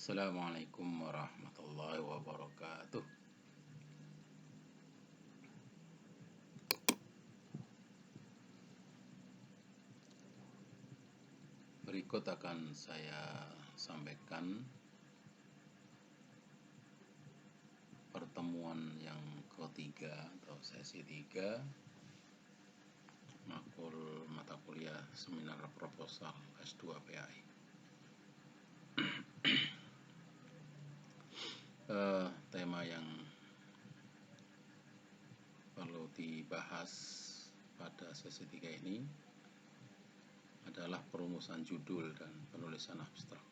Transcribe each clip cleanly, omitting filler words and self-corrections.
Assalamualaikum warahmatullahi wabarakatuh. Berikut akan saya sampaikan pertemuan yang ketiga atau sesi 3 makul mata kuliah seminar proposal S2 PAI. Tema yang perlu dibahas pada sesi 3 ini adalah perumusan judul dan penulisan abstrak.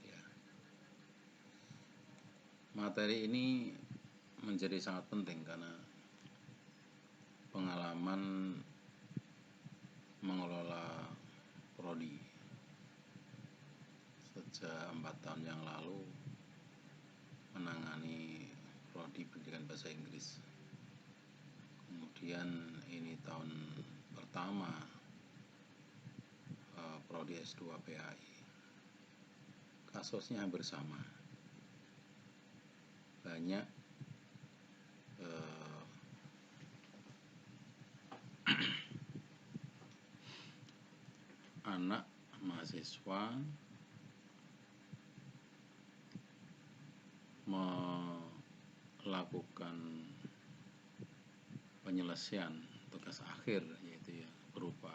Ya. Materi ini menjadi sangat penting karena pengalaman mengelola prodi sejak 4 tahun yang lalu menangani prodi pendidikan bahasa Inggris. Kemudian ini tahun pertama prodi S2 PAI. Kasusnya hampir sama. Banyak anak mahasiswa melakukan penyelesaian tugas akhir, yaitu berupa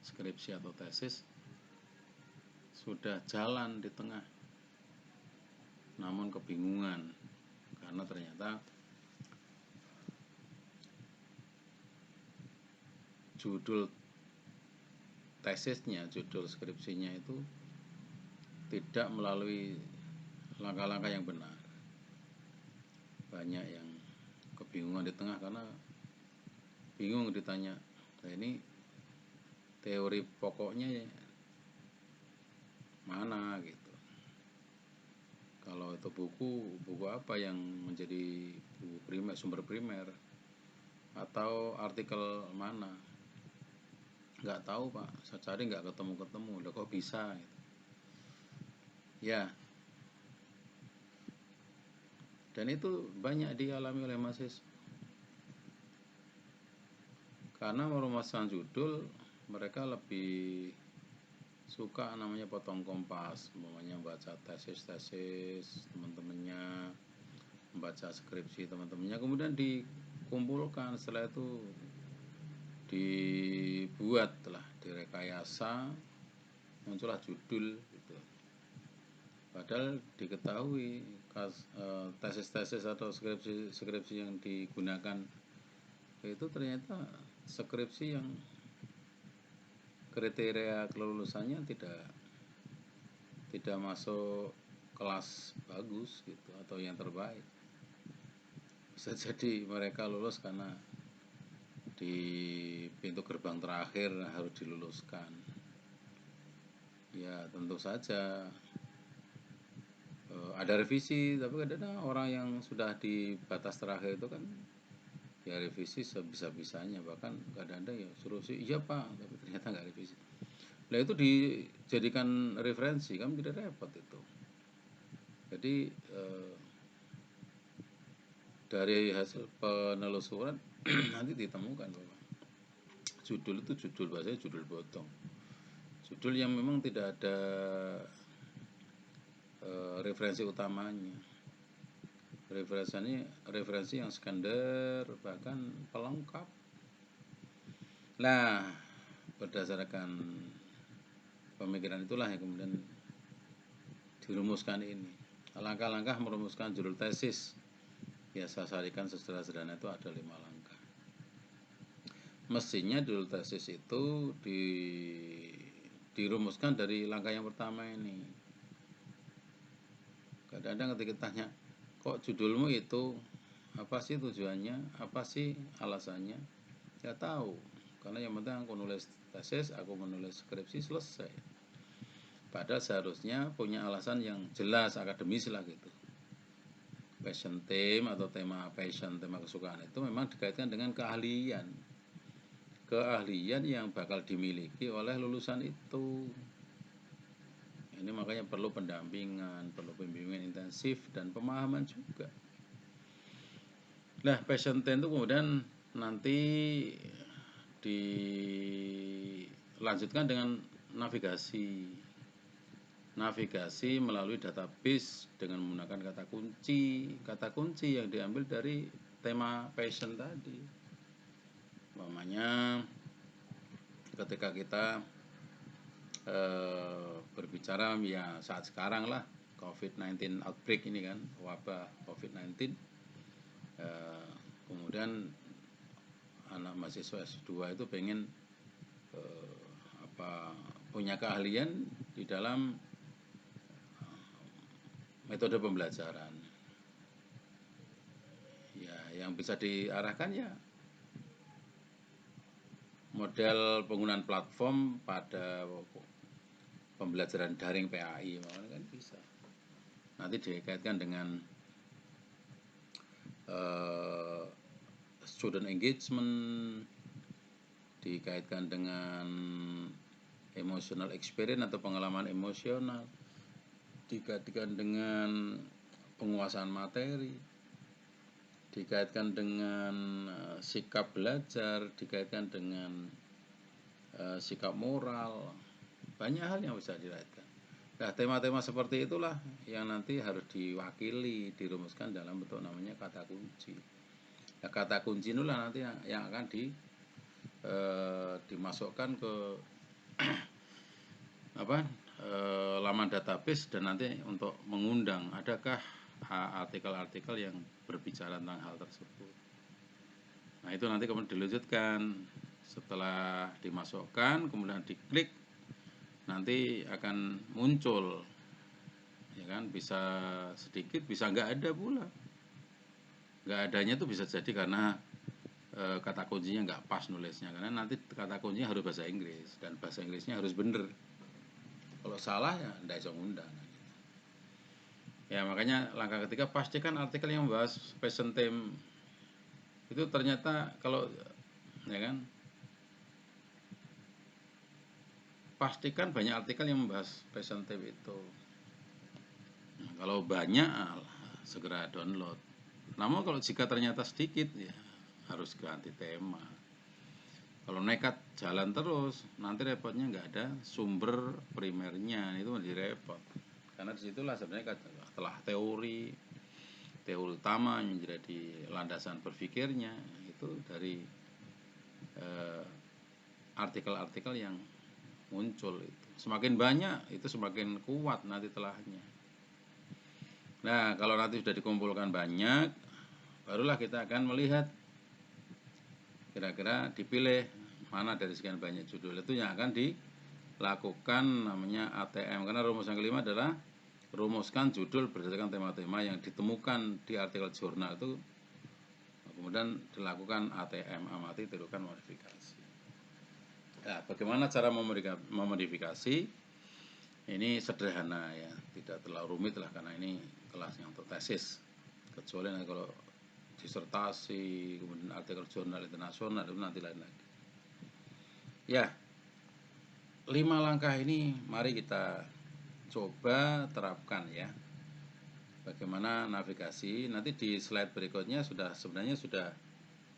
skripsi atau tesis, sudah jalan di tengah, namun kebingungan karena ternyata judul tesisnya, judul skripsinya itu tidak melalui langkah-langkah yang benar. Banyak yang kebingungan di tengah karena bingung ditanya, nah ini teori pokoknya mana gitu. Kalau itu buku apa yang menjadi buku primer, sumber primer, atau artikel mana? Nggak tahu Pak, saya cari nggak ketemu, udah kok bisa gitu. Ya, dan itu banyak dialami oleh mahasiswa. Karena merumuskan judul, mereka lebih suka namanya potong kompas, umpamanya membaca tesis teman-temannya, membaca skripsi teman-temannya, kemudian dikumpulkan, setelah itu dibuatlah, direkayasa, muncullah judul gitu. Padahal diketahui tesis-tesis atau skripsi yang digunakan itu ternyata skripsi yang kriteria kelulusannya tidak masuk kelas bagus gitu atau yang terbaik. Bisa jadi mereka lulus karena di pintu gerbang terakhir harus diluluskan. Ya tentu saja ada revisi, tapi kadang orang yang sudah di batas terakhir itu kan ya revisi sebisa-bisanya, bahkan kadang-kadang ya suruh sih iya Pak, tapi ternyata nggak revisi. Nah itu dijadikan referensi, kan tidak repot itu. Jadi dari hasil penelusuran nanti ditemukan bahwa judul itu bahasanya judul bodong, judul yang memang tidak ada referensi utamanya, referensi yang sekunder bahkan pelengkap. Nah, berdasarkan pemikiran itulah yang kemudian dirumuskan ini. Langkah-langkah merumuskan judul tesis, ya saya sarikan secara sederhana itu ada 5 langkah. Mestinya judul tesis itu dirumuskan dari langkah yang pertama ini. Kadang-kadang ketika tanya, kok judulmu itu apa sih tujuannya, apa sih alasannya? Ya tahu, karena yang penting aku nulis tesis, aku menulis skripsi, selesai. Padahal seharusnya punya alasan yang jelas, akademis lah gitu. Passion theme atau tema passion, tema kesukaan itu memang dikaitkan dengan keahlian yang bakal dimiliki oleh lulusan itu. Ini makanya perlu pendampingan, perlu pembimbingan intensif dan pemahaman juga. Nah, Passion 10 itu kemudian nanti dilanjutkan dengan navigasi. Navigasi melalui database dengan menggunakan kata kunci yang diambil dari tema passion tadi. Umpamanya ketika kita berbicara ya saat sekarang lah COVID-19 outbreak ini kan, wabah COVID-19, kemudian anak mahasiswa S2 itu pengen punya keahlian di dalam metode pembelajaran. Ya, yang bisa diarahkan ya model penggunaan platform pada pembelajaran daring PAI, kan bisa. Nanti dikaitkan dengan student engagement, dikaitkan dengan emotional experience atau pengalaman emosional, dikaitkan dengan penguasaan materi, dikaitkan dengan sikap belajar, dikaitkan dengan sikap moral, banyak hal yang bisa dikaitkan. Nah, tema-tema seperti itulah yang nanti harus diwakili, dirumuskan dalam bentuk namanya kata kunci. Nah, kata kunci itulah nanti yang akan dimasukkan ke laman database dan nanti untuk mengundang adakah artikel-artikel yang berbicara tentang hal tersebut. Nah, itu nanti kemudian dilanjutkan setelah dimasukkan, kemudian diklik, nanti akan muncul, ya kan, bisa sedikit, bisa nggak ada pula. Nggak adanya itu bisa jadi karena kata kuncinya nggak pas nulisnya, karena nanti kata kuncinya harus bahasa Inggris dan bahasa Inggrisnya harus bener. Kalau salah ya nggak bisa ngundang. Ya makanya langkah ketiga, pastikan artikel yang membahas passion theme itu ternyata kalau ya kan, pastikan banyak artikel yang membahas passion theme itu. Nah, kalau banyak segera download. Namun kalau jika ternyata sedikit ya harus ganti tema. Kalau nekat jalan terus, nanti repotnya nggak ada sumber primernya, itu menjadi repot. Karena disitulah sebenarnya setelah teori utama yang menjadi landasan berpikirnya itu dari artikel-artikel yang muncul itu. Semakin banyak itu semakin kuat nanti telahnya. Nah, kalau nanti sudah dikumpulkan banyak, barulah kita akan melihat kira-kira dipilih mana dari sekian banyak judul itu yang akan dilakukan namanya ATM. Karena rumus yang kelima adalah rumuskan judul berdasarkan tema-tema yang ditemukan di artikel jurnal itu, kemudian dilakukan ATM, amati, tirukan, modifikasi. Nah, bagaimana cara memodifikasi? Ini sederhana ya, tidak terlalu rumit lah karena ini kelasnya untuk tesis. Kecuali kalau disertasi, kemudian artikel jurnal internasional, itu nanti lain lagi. Ya, 5 langkah ini mari kita coba terapkan ya. Bagaimana navigasi, nanti di slide berikutnya sebenarnya sudah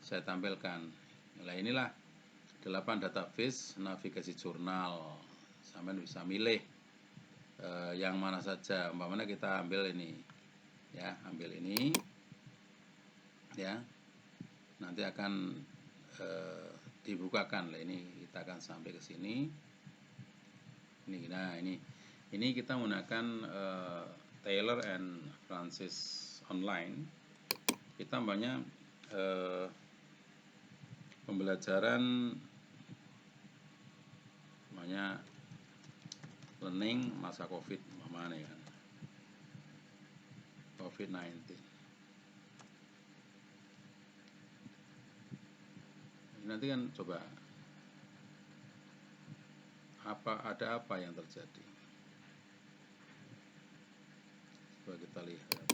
saya tampilkan. Nah, inilah 8 database navigasi jurnal. Sampai bisa milih yang mana saja. Umpamanya kita ambil ini ya, ambil ini ya, nanti akan dibukakan lah. Ini kita akan sampai ke sini. Nah ini kita menggunakan Taylor and Francis online. Kita banyak pembelajaran namanya learning masa COVID, mana ya, COVID-19. Nanti kan coba ada apa yang terjadi. Coba kita lihat.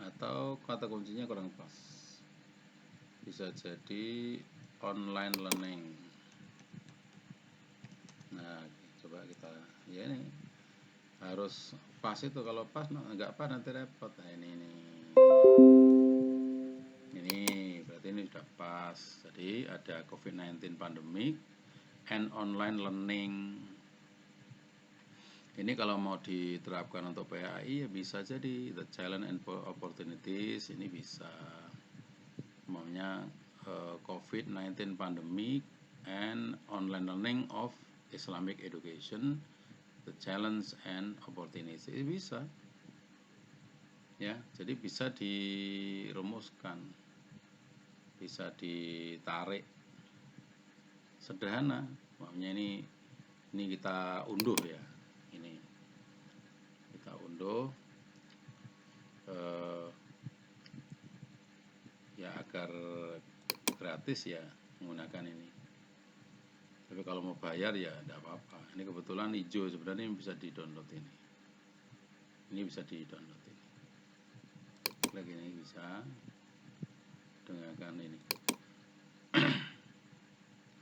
Atau kata kuncinya kurang pas. bisa jadi online learning. Nah, coba kita, ya ini harus pas itu, kalau pas nggak pas nanti repot. Nah, ini berarti ini sudah pas. Jadi ada COVID-19 pandemic and online learning. Ini kalau mau diterapkan untuk PAI ya bisa jadi the challenge and opportunities, ini bisa maunya COVID-19 pandemic and online learning of Islamic education, the challenge and opportunities, ini bisa ya. Jadi bisa dirumuskan, bisa ditarik, sederhana. Maunya ini kita unduh ya, ini kita unduh ya agar gratis ya menggunakan ini. Tapi kalau mau bayar ya tidak apa-apa. Ini kebetulan hijau, sebenarnya bisa di-download ini. Ini bisa di-download ini. Lagi ini bisa dengarkan ini.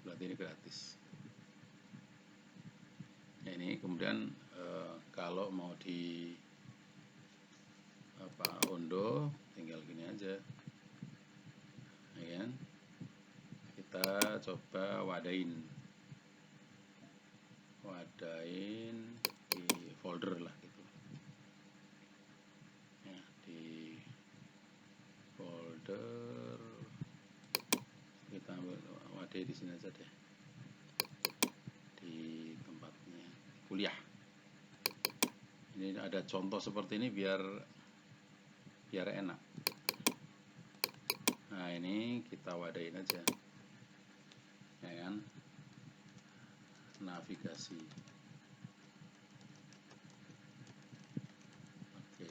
Berarti ini gratis. Nah, ini kemudian kalau mau di unduh, tinggal gini aja. Ya kan? Kita coba wadain di folder lah gitu ya, di folder kita wadai di sini aja deh, di tempatnya kuliah. Ini ada contoh seperti ini biar enak. Nah, ini kita wadain aja ya kan, navigasi. Oke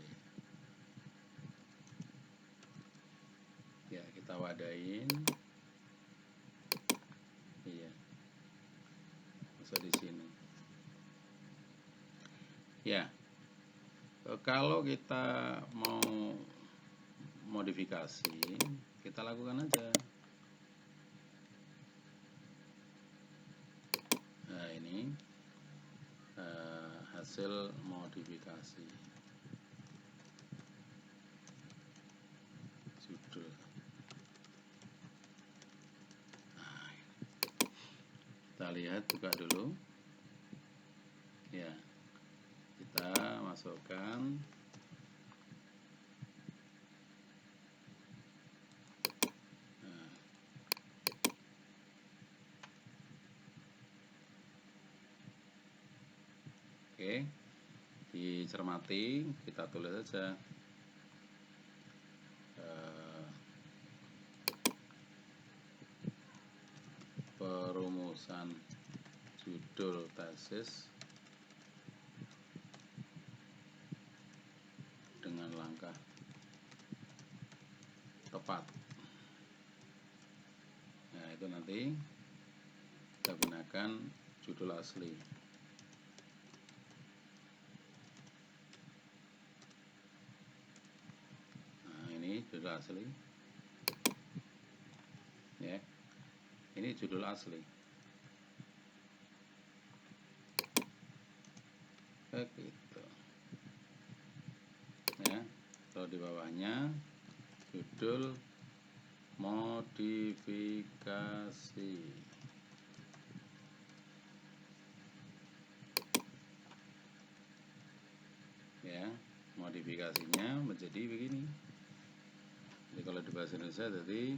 ya, kita wadain. Iya, masuk di sini ya. Kalau kita mau modifikasi, kita lakukan aja. Nah, ini hasil modifikasi judul. Nah, kita lihat buka dulu ya, kita masukkan oke, dicermati, kita tulis saja perumusan judul tesis dengan langkah tepat. Nah, itu nanti kita gunakan judul asli. Nah, ini judul asli ya, ini judul asli. Begitu ya. Kalau di bawahnya judul modifikasi ya, modifikasinya menjadi begini. Jadi kalau di bahasa Indonesia jadi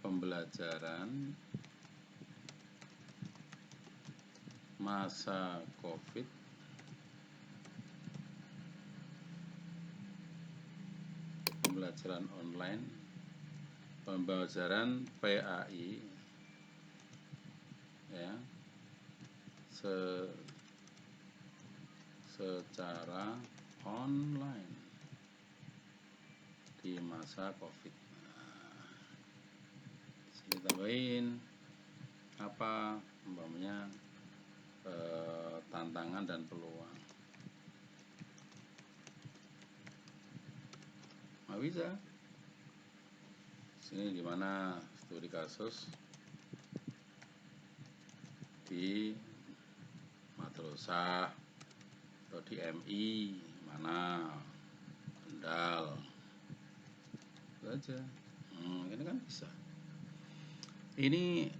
pembelajaran masa COVID pembelajaran online, pembelajaran PAI ya, secara online di masa COVID. Nah, sini tambahin apa umpamanya tantangan dan peluang. Nah, bisa Ini di mana studi kasus di madrasah atau di MI mana Kendal itu aja. Ini kan bisa. Ini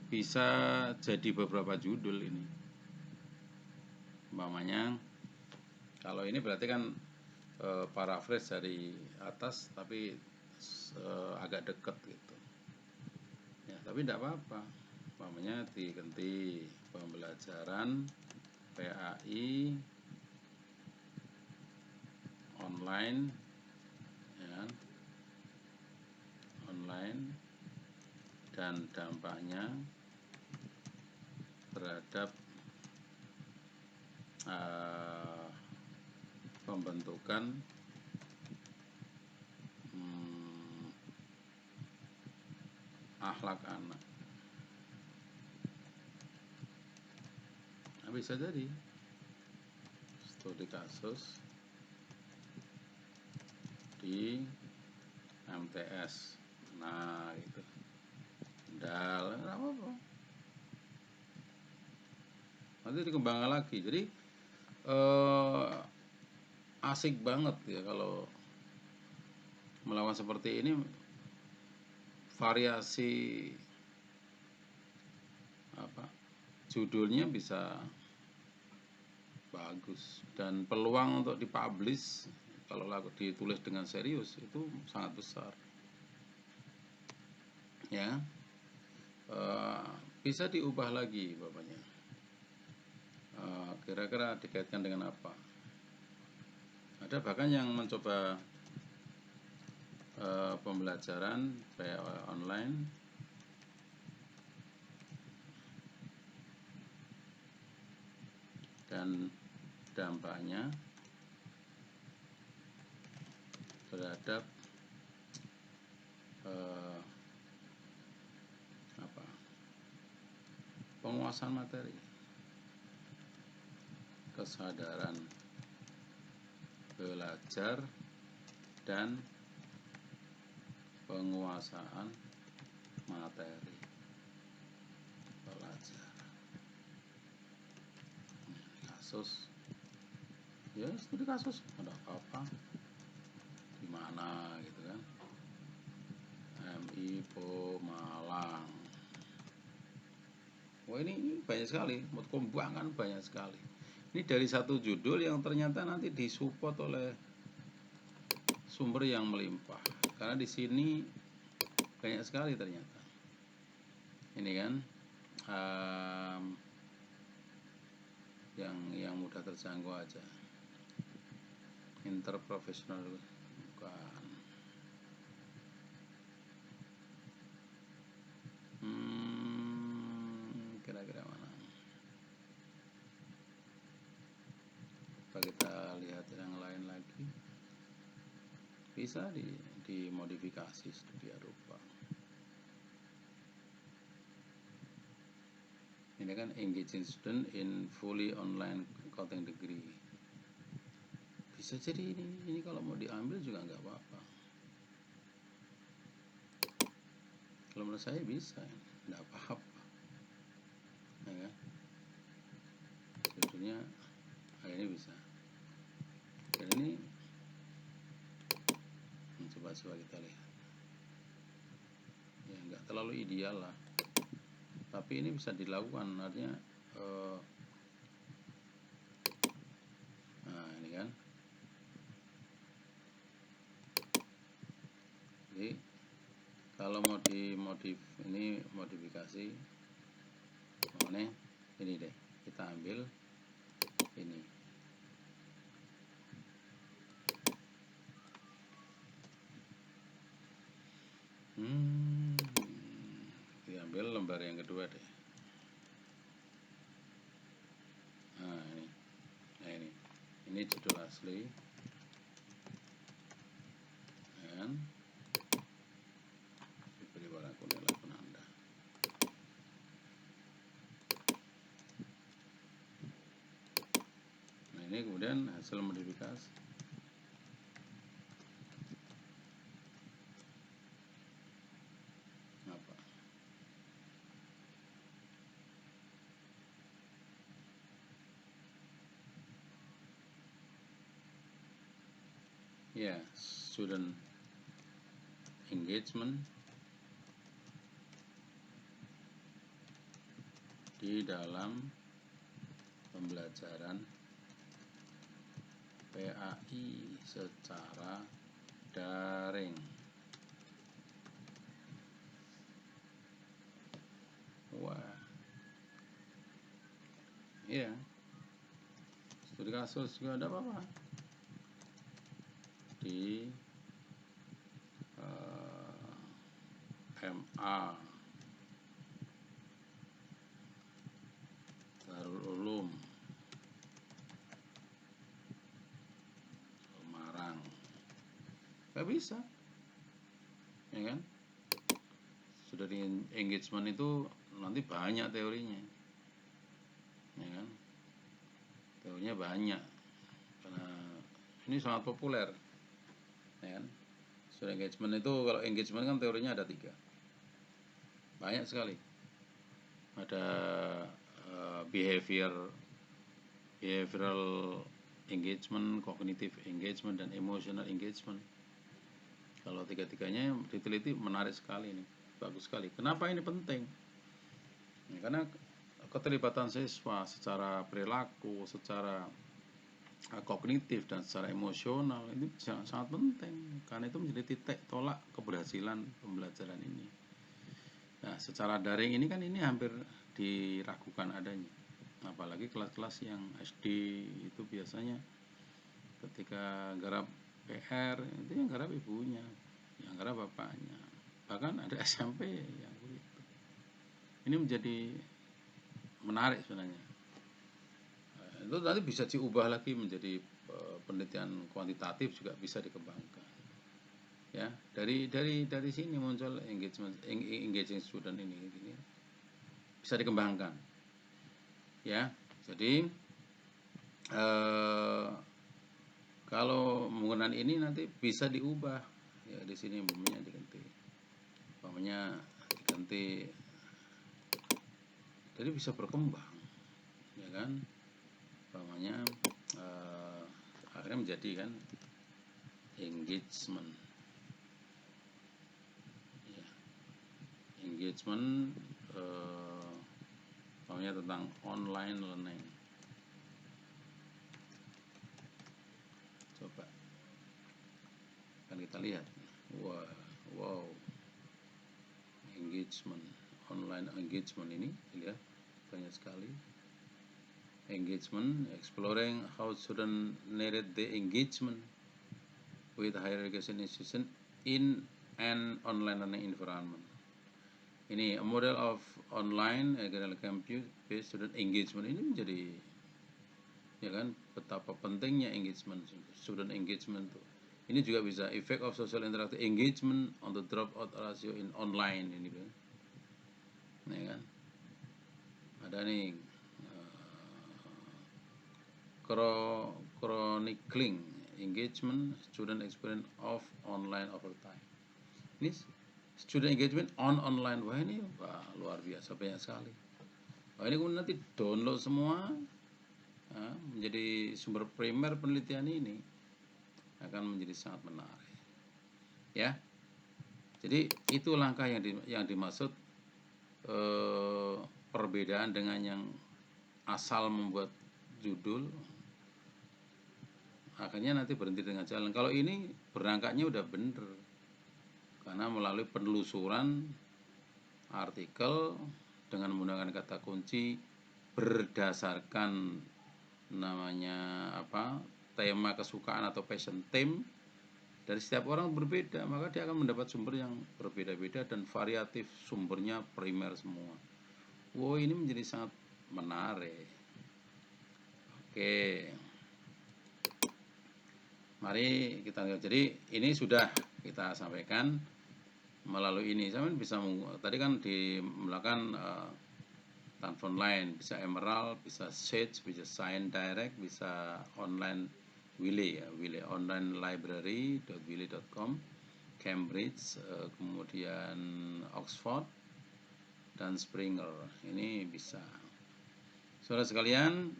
bisa jadi beberapa judul ini. Umpamanya kalau ini berarti kan paraphrase dari atas tapi agak dekat gitu. Ya, tapi tidak apa-apa. Umpamanya diganti pembelajaran PAI online, ya, online dan dampaknya terhadap pembentukan akhlak anak. Nah, bisa jadi studi kasus di MTS. Nah, gitu. Kendal, apa-apa. Nanti dikembangkan lagi. Jadi asik banget ya kalau melawan seperti ini, variasi judulnya bisa bagus dan peluang untuk dipublish kalau ditulis dengan serius itu sangat besar ya. Bisa diubah lagi bapaknya, kira-kira dikaitkan dengan apa. Ada bahkan yang mencoba pembelajaran online dan dampaknya terhadap penguasaan materi, kesadaran belajar dan penguasaan materi pelajaran. Kasus ya, studi kasus ada apa-apa di mana gitu kan. MI Pemalang. Wah, ini banyak sekali, kembangan banyak sekali. Ini dari satu judul yang ternyata nanti disupport oleh sumber yang melimpah. Karena di sini banyak sekali ternyata. Ini kan yang mudah terjangkau aja. Interprofesional bukan. Kira-kira mana? Coba kita lihat yang lain lagi. Bisa dimodifikasi sedemikian rupa. Ini kan engaging student in fully online accounting degree. Bisa jadi ini kalau mau diambil juga nggak apa-apa. Kalau menurut saya bisa, nggak apa-apa. Ya kan? Judulnya ini bisa. Dan ini coba kita lihat. Ya nggak terlalu ideal lah. Tapi ini bisa dilakukan, artinya nah ini kan. Jadi kalau mau ini modifikasi ini deh, kita ambil ini. Diambil lembar yang kedua deh. Nah ini judul asli dan diberi warna kuning penanda. Nah ini kemudian hasil modifikasi. Ya, student engagement di dalam pembelajaran PAI secara daring. Wah, iya, studi kasus juga ada apa-apa di MA Darul Ulum Semarang. Gak bisa, ya kan? Sudah di engagement itu nanti banyak teorinya, ya kan? Teorinya banyak karena ini sangat populer, ya kan? Sudah engagement itu, kalau engagement kan teorinya ada 3, banyak sekali. Ada behavioral engagement, cognitive engagement, dan emotional engagement. Kalau 3-tiganya diteliti menarik sekali ini, bagus sekali. Kenapa ini penting? Ya, karena keterlibatan siswa secara perilaku, secara kognitif, dan secara emosional ini sangat penting, karena itu menjadi titik tolak keberhasilan pembelajaran ini. Nah, secara daring ini kan ini hampir diragukan adanya, apalagi kelas-kelas yang SD itu biasanya ketika garap PR itu yang garap ibunya, yang garap bapaknya, bahkan ada SMP yang begitu. Ini menjadi menarik sebenarnya. Itu nanti bisa diubah lagi menjadi penelitian kuantitatif, juga bisa dikembangkan. Ya, dari sini muncul engaging student ini bisa dikembangkan. Ya, jadi kalau menggunakan ini nanti bisa diubah. Ya, di sini umpamanya diganti. Jadi bisa berkembang, ya kan? Umpamanya akhirnya menjadi kan engagement. Ya, engagement umpamanya tentang online learning. Coba kan kita lihat, wow, engagement, online engagement ini lihat banyak sekali. Engagement, exploring how students narrate the engagement with higher education institution in an online learning environment. Ini a model of online campus based student engagement ini menjadi, ya kan, betapa pentingnya engagement, student engagement tuh. Ini juga bisa effect of social interactive engagement on the dropout ratio in online ini, ya kan? Ada nih chronicling engagement student experience of online over time. Ini student engagement on online, wah ini luar biasa, banyak sekali. Wah, ini kemudian nanti download semua, menjadi sumber primer penelitian ini akan menjadi sangat menarik. Ya, jadi itu langkah yang dimaksud perbedaan dengan yang asal membuat judul akhirnya nanti berhenti dengan jalan. Kalau ini berangkatnya udah bener, karena melalui penelusuran artikel dengan menggunakan kata kunci berdasarkan namanya tema kesukaan atau passion theme dari setiap orang berbeda, maka dia akan mendapat sumber yang berbeda-beda dan variatif, sumbernya primer semua. Wow, ini menjadi sangat menarik. Oke, mari kita lihat. Jadi ini sudah kita sampaikan melalui ini. Saya bisa tadi kan melakukan telepon online, bisa Emerald, bisa Sage, bisa Sign Direct, bisa online Willy, ya, Willy online library.willy.com, Cambridge, kemudian Oxford, dan Springer. Ini bisa. Saudara sekalian,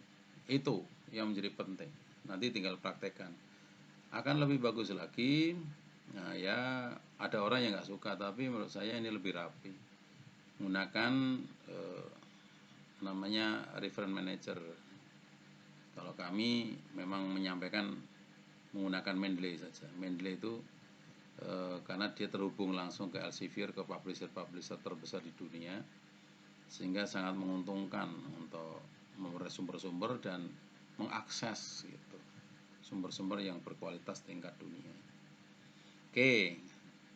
itu yang menjadi penting. Nanti tinggal praktekkan. Akan lebih bagus lagi. Nah, ya ada orang yang nggak suka, tapi menurut saya ini lebih rapi. Menggunakan namanya reference manager. Kalau kami memang menyampaikan menggunakan Mendeley saja. Mendeley itu karena dia terhubung langsung ke Elsevier, ke publisher-publisher terbesar di dunia, sehingga sangat menguntungkan untuk memperoleh sumber-sumber dan mengakses gitu, sumber-sumber yang berkualitas tingkat dunia. Oke,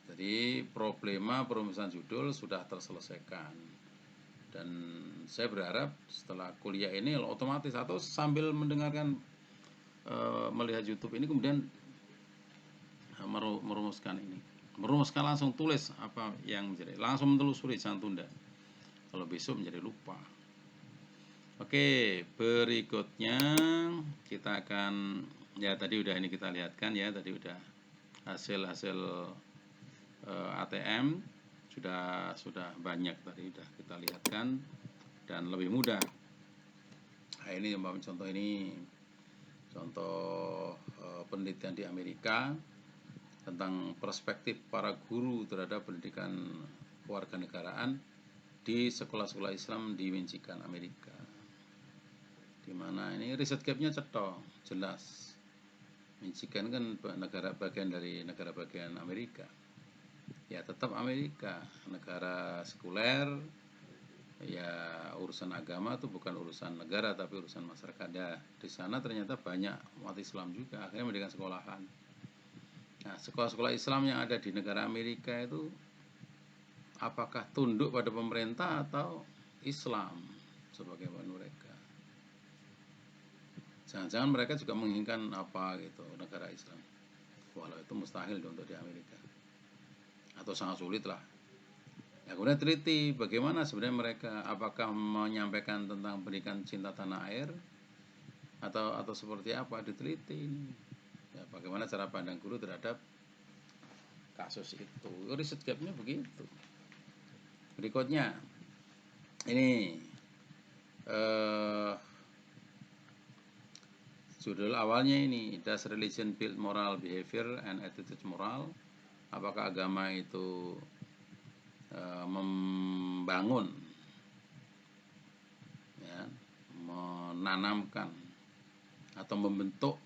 jadi problema perumusan judul sudah terselesaikan, dan saya berharap setelah kuliah ini otomatis atau sambil mendengarkan melihat YouTube ini kemudian merumuskan langsung, tulis apa yang menjadi, langsung menelusuri, jangan tunda, kalau besok menjadi lupa. Oke, berikutnya kita akan, ya tadi udah ini kita lihatkan ya, tadi udah hasil ATM sudah banyak tadi udah kita lihatkan dan lebih mudah. Nah, ini contoh, ini contoh penelitian di Amerika tentang perspektif para guru terhadap pendidikan kewarganegaraan di sekolah-sekolah Islam di Michigan, Amerika. Dimana ini riset gapnya cetok, jelas. Michigan kan negara bagian dari negara bagian Amerika. Ya tetap Amerika, negara sekuler. Ya urusan agama itu bukan urusan negara tapi urusan masyarakat. Ya di sana ternyata banyak umat Islam juga, akhirnya mendirikan sekolahan. Nah, sekolah-sekolah Islam yang ada di negara Amerika itu apakah tunduk pada pemerintah atau Islam sebagaimana mereka? Jangan-jangan mereka juga menginginkan apa gitu, negara Islam. Walau itu mustahil untuk di Amerika, atau sangat sulit lah. Ya, kemudian teliti bagaimana sebenarnya mereka, apakah menyampaikan tentang pendidikan cinta tanah air atau seperti apa, diteliti ini. Ya, bagaimana cara pandang guru terhadap kasus itu. Riset gapnya begitu. Berikutnya ini judul awalnya ini, does religion build moral behavior and attitude moral? Apakah agama itu membangun, ya, menanamkan atau membentuk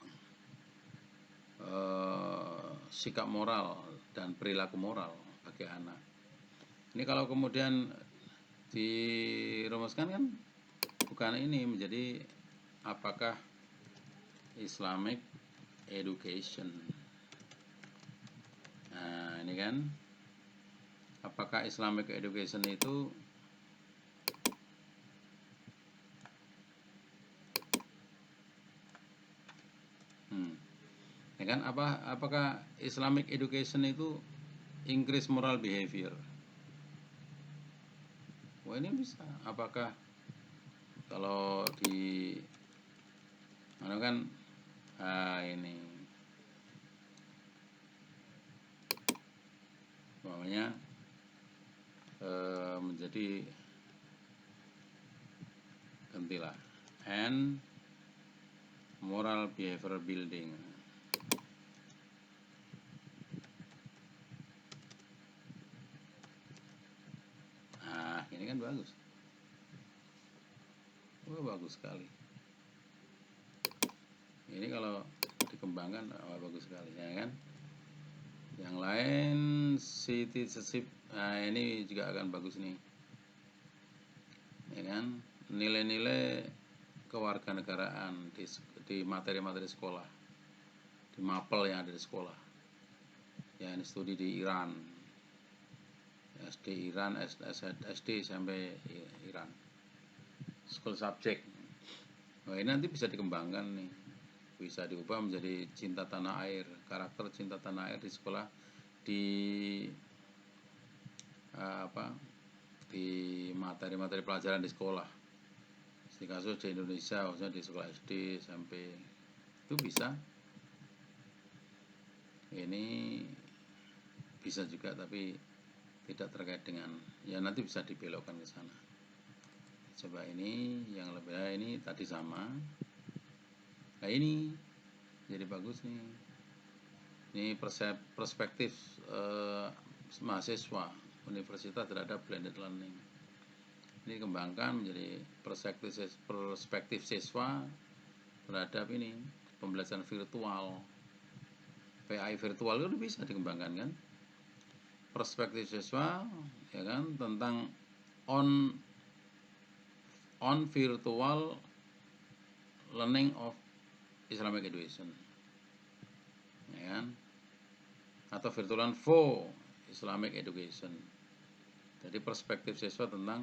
sikap moral dan perilaku moral bagi anak. Ini kalau kemudian dirumuskan kan bukan ini menjadi apakah Islamic education. Nah, ini kan apakah Islamic education itu ya kan, apakah Islamic education itu increase moral behavior? Wah, ini bisa. Apakah kalau di mana kan ini namanya menjadi gantilah and moral behavior building. Nah, ini kan bagus. Oh, bagus sekali. Ini kalau dikembangkan bagus sekali, ya kan? Yang lain citizenship, nah ini juga akan bagus nih, ya kan? Nilai-nilai kewarganegaraan di materi-materi sekolah, di mapel yang ada di sekolah. Ya, ini studi di Iran, SD Iran, SD sampai Iran, school subject. Nah, ini nanti bisa dikembangkan nih, bisa diubah menjadi cinta tanah air, karakter cinta tanah air di sekolah, di di materi-materi pelajaran di sekolah. Di kasus di Indonesia, maksudnya di sekolah SD sampai itu bisa. Ini bisa juga tapi tidak terkait dengan, ya nanti bisa dibelokkan ke sana. Coba ini yang lebih, ini tadi sama. Nah, ini jadi bagus nih. Ini perspektif mahasiswa universitas terhadap blended learning. Ini dikembangkan menjadi perspektif siswa terhadap ini pembelajaran virtual. PAI virtual itu bisa dikembangkan kan? Perspektif siswa ya kan tentang on virtual learning of Islamic education. Ya kan? Atau virtual for Islamic education. Jadi perspektif siswa tentang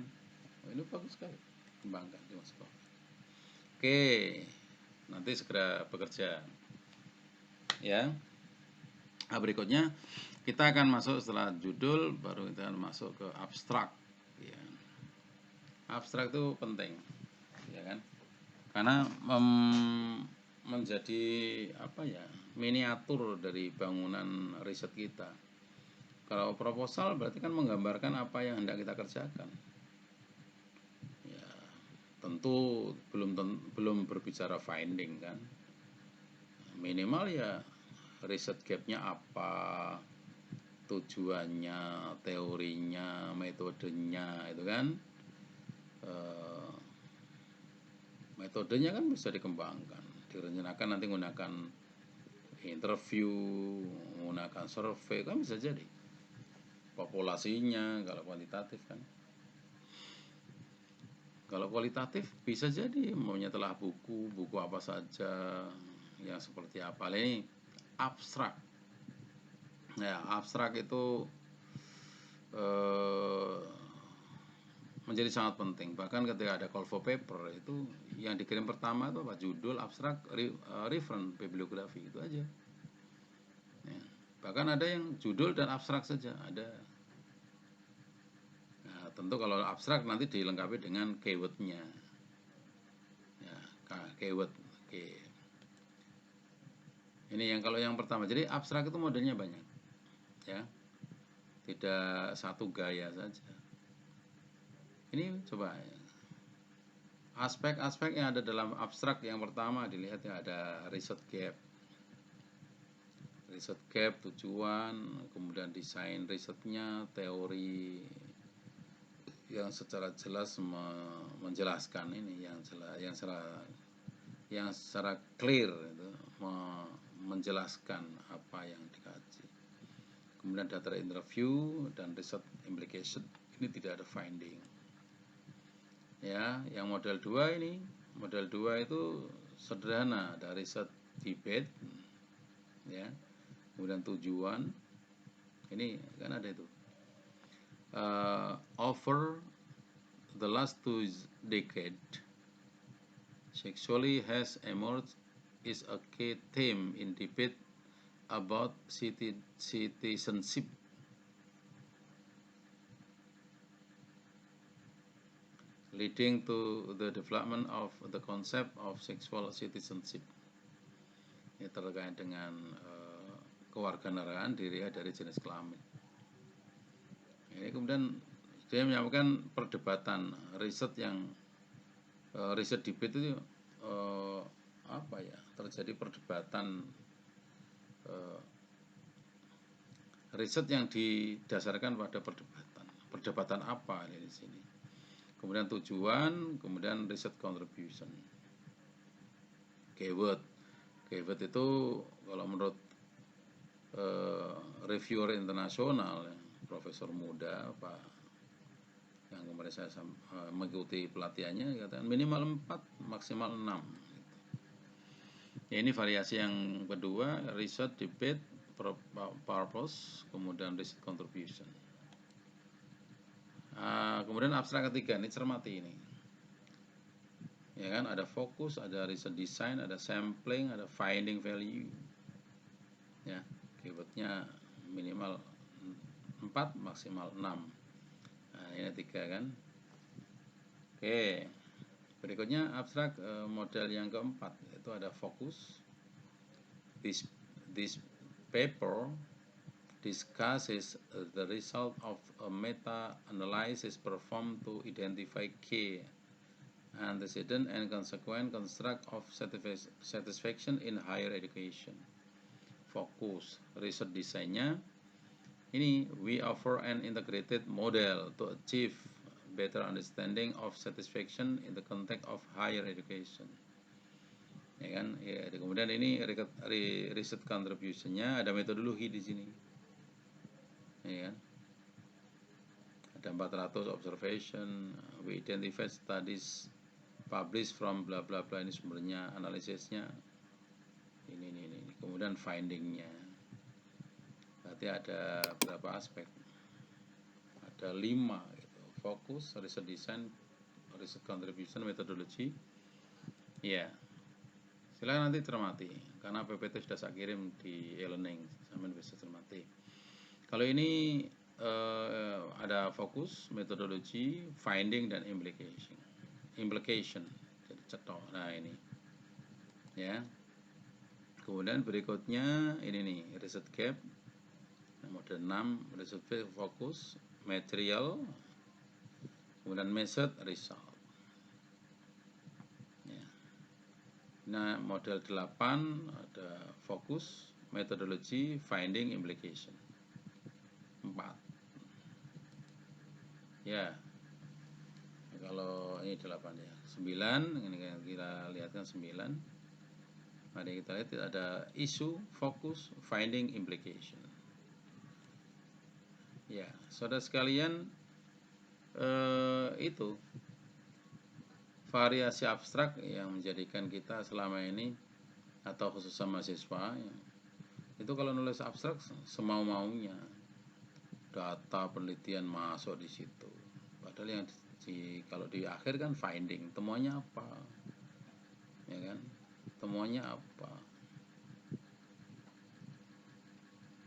ini bagus sekali, kembangkan di Mas Prof. Oke, nanti segera bekerja. Ya. Nah, berikutnya kita akan masuk setelah judul, baru kita akan masuk ke abstrak. Ya. Abstrak itu penting, ya kan? Karena menjadi apa ya, miniatur dari bangunan riset kita. Kalau proposal berarti kan menggambarkan apa yang hendak kita kerjakan. Ya, tentu belum berbicara finding kan. Minimal ya riset gap-nya apa, tujuannya, teorinya, metodenya itu kan. Metodenya kan bisa dikembangkan, direncanakan nanti menggunakan interview, menggunakan survei kan bisa jadi. Populasinya kalau kuantitatif kan. Kalau kualitatif bisa jadi maunya telah buku apa saja, yang seperti apa. Ini abstrak. Ya, abstrak itu menjadi sangat penting. Bahkan ketika ada call for paper itu yang dikirim pertama itu apa? Judul, abstrak, reference, bibliografi, itu aja. Ya. Bahkan ada yang judul dan abstrak saja ada. Nah, tentu kalau abstrak nanti dilengkapi dengan keywordnya. Ya, keyword. Oke. Ini kalau yang pertama. Jadi abstrak itu modelnya banyak. Ya. Tidak satu gaya saja. Ini coba ya. Aspek-aspek yang ada dalam abstrak yang pertama dilihat ya, ada riset gap, tujuan, kemudian desain risetnya, teori yang secara jelas menjelaskan ini, yang secara clear itu, menjelaskan apa yang dikaji. Kemudian data interview dan riset implication, ini tidak ada finding. Ya, yang model 2 ini, model 2 itu sederhana, ada riset debate, ya, kemudian tujuan, ini kan ada itu. Over the last 2 decades, sexuality has emerged is a key theme in debate about citizenship. Leading to the development of the concept of sexual citizenship. Ini terkait dengan kewarganegaraan diri dari jenis kelamin. Ini kemudian dia menyampaikan perdebatan riset yang riset debate itu apa ya, terjadi perdebatan riset yang didasarkan pada perdebatan apa di sini. Kemudian tujuan, kemudian riset contribution. Keyword itu kalau menurut reviewer internasional, profesor muda Pak yang kemarin saya mengikuti pelatihannya, katakan minimal 4, maksimal 6. Ya, ini variasi yang kedua, research, debate, purpose, kemudian riset contribution. Kemudian abstrak ketiga, ini cermati ini. Ya kan, ada fokus, ada riset design, ada sampling, ada finding value. Ya, keywordnya minimal 4, maksimal 6. Nah, ini 3 kan. Oke. Berikutnya abstrak model yang keempat, itu ada fokus. This paper discusses the result of a meta-analysis performed to identify key antecedent and consequent construct of satisfaction in higher education fokus riset desainnya. Ini we offer an integrated model to achieve better understanding of satisfaction in the context of higher education. Ya kan? Ya, kemudian ini riset contribution-nya ada metodologi di sini. Ya kan? Ada 400 observation, we identify studies published from bla bla bla, ini sumbernya, analisisnya. Ini. Kemudian findingnya. Berarti ada berapa aspek? Ada 5 gitu. Fokus, riset design, riset contribution, metodologi. Ya. Silakan nanti cermati karena PPT sudah saya kirim di e-learning, sampai bisa cermati. Kalau ini ada fokus, metodologi, finding dan implication. Jadi cetok. Nah, ini. Ya. Kemudian berikutnya ini nih, riset gap. Mode 6, riset fokus, material, kemudian method, result. Ya. Nah, model 8 ada fokus, metodologi, finding, implication. 4. Ya. Kalau ini 8 ya. 9, ini kita lihatkan 9. Mari kita lihat ada isu, fokus, finding, implication. Ya, saudara sekalian, itu variasi abstrak yang menjadikan kita selama ini, atau khususnya mahasiswa ya, itu kalau nulis abstrak semau-maunya, data penelitian masuk di situ. Padahal yang kalau di akhir kan finding, temuannya apa, ya kan? Temuannya apa?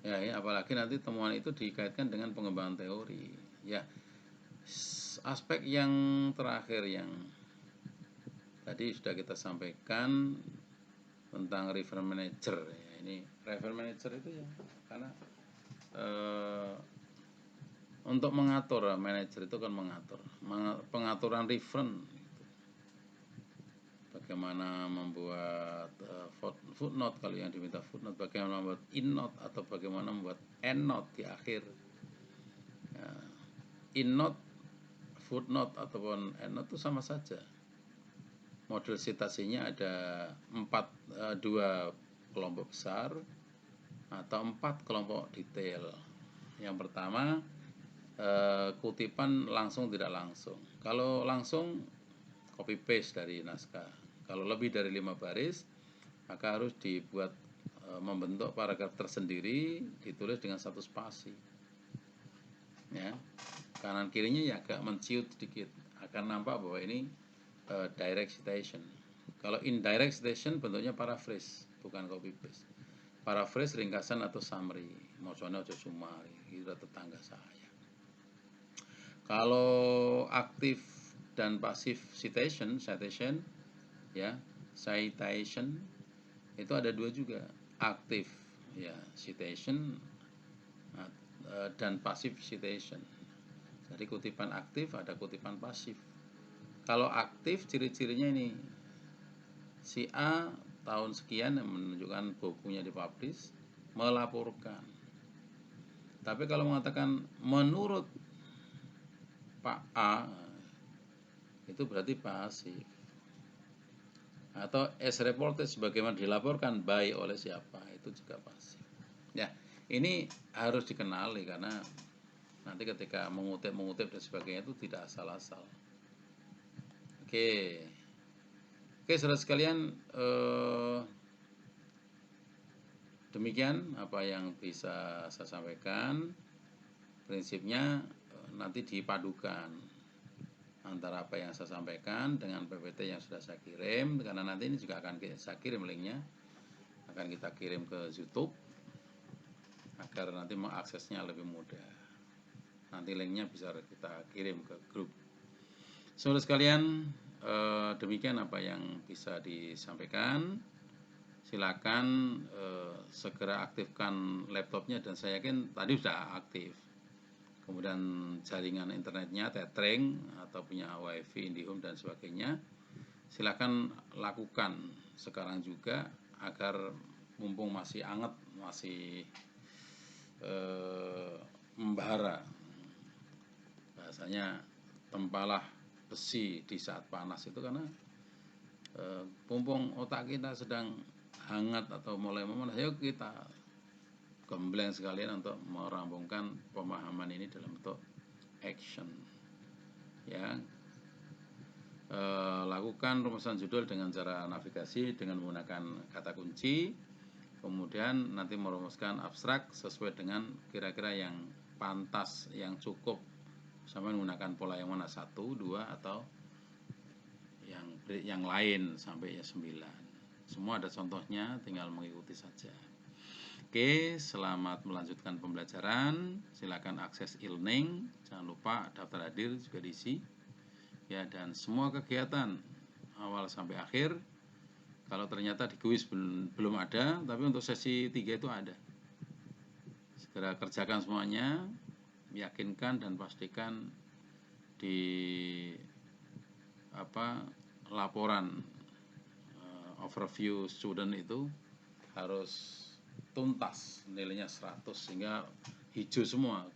Ya, apalagi nanti temuan itu dikaitkan dengan pengembangan teori. Ya, aspek yang terakhir yang tadi sudah kita sampaikan tentang refer manager. Ya, ini refer manager itu ya, karena untuk mengatur, manager itu kan mengatur pengaturan reference. Bagaimana membuat footnote kalau yang diminta footnote, bagaimana membuat innote atau bagaimana membuat endnote di akhir. Ya, innote, footnote ataupun endnote itu sama saja. Model citasinya ada 2 kelompok besar atau 4 kelompok detail. Yang pertama, kutipan langsung tidak langsung. Kalau langsung copy paste dari naskah. Kalau lebih dari 5 baris, maka harus dibuat membentuk paragraf tersendiri, ditulis dengan 1 spasi. Ya, kanan kirinya ya agak menciut sedikit, akan nampak bahwa ini direct citation. Kalau indirect citation bentuknya paraphrase, bukan copy paste. Paraphrase ringkasan atau summary, maksudnya aja sumari, itu tetangga saya. Kalau aktif dan pasif citation ya, citation itu ada 2 juga, aktif ya citation dan pasif citation. Jadi kutipan aktif, ada kutipan pasif. Kalau aktif ciri-cirinya ini, si A tahun sekian yang menunjukkan bukunya dipublish, melaporkan. Tapi kalau mengatakan menurut Pak A, itu berarti pasif. Atau as reported, sebagaimana dilaporkan by oleh siapa, itu juga pasif. Ya, ini harus dikenali karena nanti ketika mengutip dan sebagainya itu tidak asal-asal. Oke, saudara sekalian, demikian apa yang bisa saya sampaikan. Prinsipnya nanti dipadukan antara apa yang saya sampaikan dengan PPT yang sudah saya kirim, karena nanti ini juga akan saya kirim linknya, akan kita kirim ke YouTube agar nanti mengaksesnya lebih mudah. Nanti linknya bisa kita kirim ke grup. Saudara sekalian, demikian apa yang bisa disampaikan. Silakan segera aktifkan laptopnya, dan saya yakin tadi sudah aktif. Kemudian jaringan internetnya, tethering atau punya wifi, IndiHome dan sebagainya, silakan lakukan sekarang juga agar mumpung masih anget, masih membara. Bahasanya tempalah besi di saat panas itu karena mumpung otak kita sedang hangat atau mulai memanas, yuk kita gembleng sekalian untuk merampungkan pemahaman ini dalam bentuk action. Ya, lakukan rumusan judul dengan cara navigasi dengan menggunakan kata kunci, kemudian nanti merumuskan abstrak sesuai dengan kira-kira yang pantas, yang cukup, sama menggunakan pola yang mana, 1, 2, atau yang lain sampai 9. Semua ada contohnya, tinggal mengikuti saja. Oke, selamat melanjutkan pembelajaran. Silakan akses e-learning, jangan lupa daftar hadir juga diisi. Ya, dan semua kegiatan awal sampai akhir, kalau ternyata di kuis belum ada, tapi untuk sesi 3 itu ada. Segera kerjakan semuanya, yakinkan dan pastikan di laporan overview student itu harus tuntas, nilainya 100 sehingga hijau semua.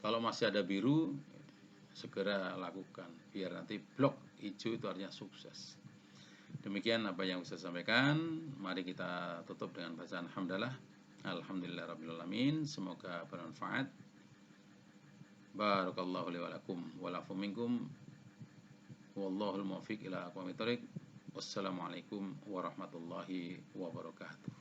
Kalau masih ada biru, segera lakukan biar nanti blok hijau itu artinya sukses. Demikian apa yang saya sampaikan. Mari kita tutup dengan bacaan hamdalah. Alhamdulillahirabbil alamin. Semoga bermanfaat. Barakallahu li wa lakum wa lafu minkum. Wallahul muwaffiq ila aqwamit thoriq. Wassalamualaikum warahmatullahi wabarakatuh.